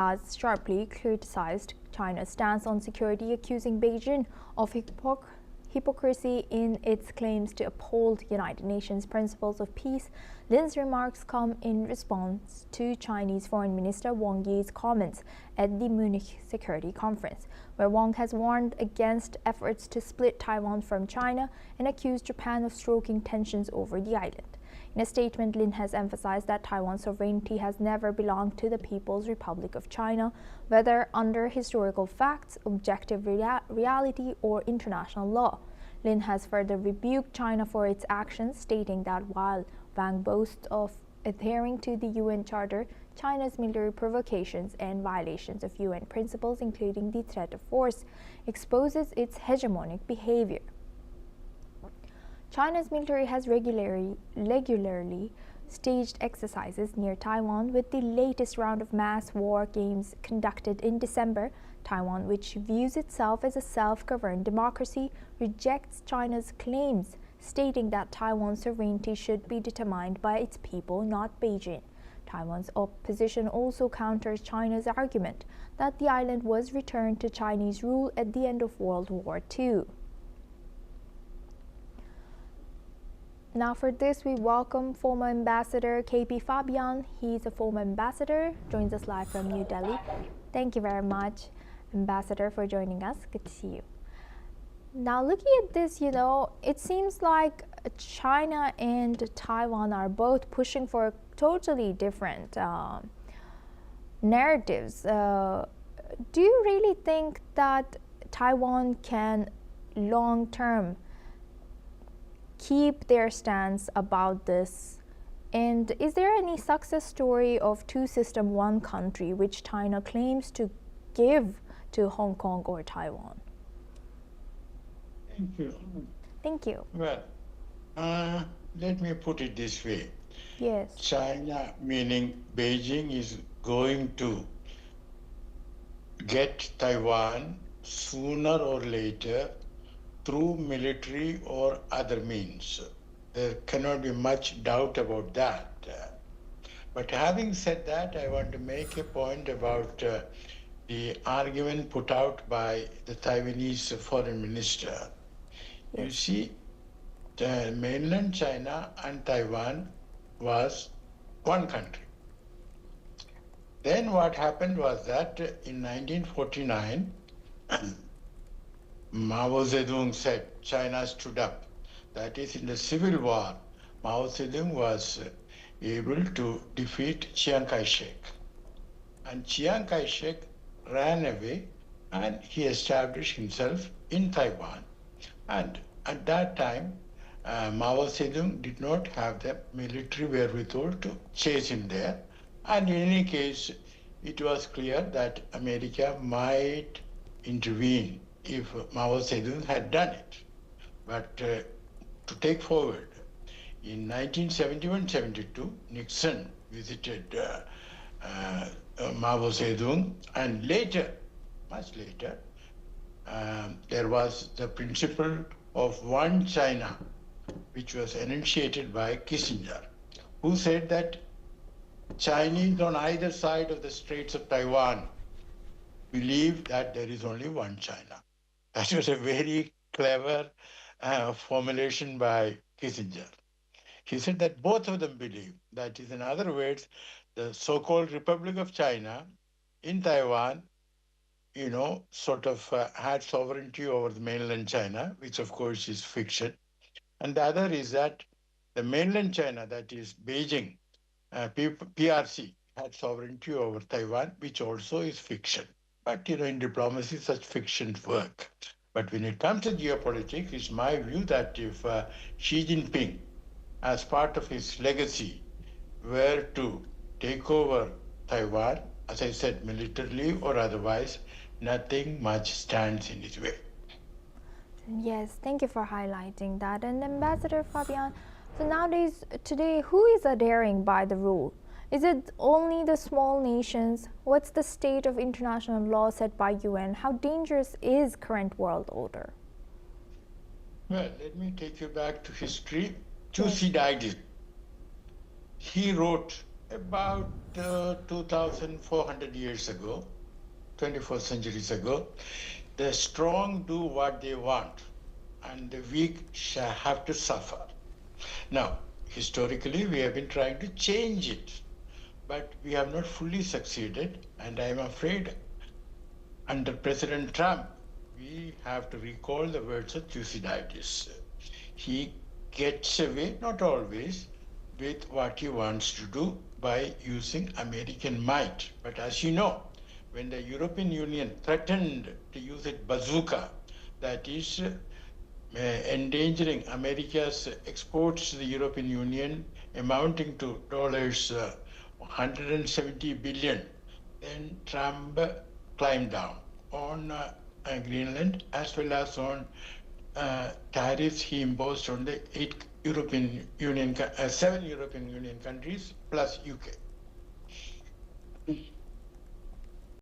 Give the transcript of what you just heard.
has sharply criticized China's stance on security, accusing Beijing of hypocrisy in its claims to uphold United Nations principles of peace. Lin's remarks come in response to Chinese Foreign Minister Wang Yi's comments at the Munich Security Conference, where Wang has warned against efforts to split Taiwan from China and accused Japan of stoking tensions over the island. In a statement, Lin has emphasized that Taiwan's sovereignty has never belonged to the People's Republic of China, whether under historical facts, objective reality, or international law. Lin has further rebuked China for its actions, stating that while Wang boasts of adhering to the UN Charter, China's military provocations and violations of UN principles, including the threat of force, exposes its hegemonic behavior. China's military has regularly staged exercises near Taiwan, with the latest round of mass war games conducted in December. Taiwan, which views itself as a self-governed democracy, rejects China's claims, stating that Taiwan's sovereignty should be determined by its people, not Beijing. Taiwan's opposition also counters China's argument that the island was returned to Chinese rule at the end of World War II. Now for this, we welcome former Ambassador KP Fabian. He's a former ambassador, joins us live from New Delhi. Thank you very much, Ambassador, for joining us. Good to see you. Now looking at this, it seems like China and Taiwan are both pushing for totally different narratives. Do you really think that Taiwan can long-term keep their stance about this? And is there any success story of two system, one country, which China claims to give to Hong Kong or Taiwan? Thank you. Thank you. Well, let me put it this way. Yes. China, meaning Beijing, is going to get Taiwan sooner or later through military or other means. There cannot be much doubt about that. But having said that, I want to make a point about the argument put out by the Taiwanese foreign minister. Yes. You see, the mainland China and Taiwan was one country. Then what happened was that in 1949, Mao Zedong said China stood up. That is, in the Civil War, Mao Zedong was able to defeat Chiang Kai-shek. And Chiang Kai-shek ran away and he established himself in Taiwan. And at that time, Mao Zedong did not have the military wherewithal to chase him there. And in any case, it was clear that America might intervene if Mao Zedong had done it. But to take forward, in 1971-72, Nixon visited Mao Zedong, and later, much later, there was the principle of one China, which was enunciated by Kissinger, who said that Chinese on either side of the Straits of Taiwan believe that there is only one China. That was a very clever formulation by Kissinger. He said that both of them believe. That is, in other words, the so-called Republic of China in Taiwan, sort of had sovereignty over the mainland China, which of course is fiction. And the other is that the mainland China, that is Beijing, PRC, had sovereignty over Taiwan, which also is fiction. But, in diplomacy, such fictions work. But when it comes to geopolitics, it's my view that if Xi Jinping, as part of his legacy, were to take over Taiwan, as I said, militarily or otherwise, nothing much stands in his way. Yes, thank you for highlighting that. And Ambassador Fabian, so nowadays, today, who is adhering by the rule? Is it only the small nations? What's the state of international law set by UN? How dangerous is current world order? Well, let me take you back to history. Chu Xi died. He wrote About 2,400 years ago, 24 centuries ago, the strong do what they want, and the weak shall have to suffer. Now, historically, we have been trying to change it, but we have not fully succeeded, and I am afraid under President Trump, we have to recall the words of Thucydides. He gets away, not always, with what he wants to do by using American might. But as you know, when the European Union threatened to use its bazooka, that is endangering America's exports to the European Union amounting to dollars 170 billion, then Trump climbed down on Greenland as well as on tariffs he imposed on the 7 European Union countries plus UK.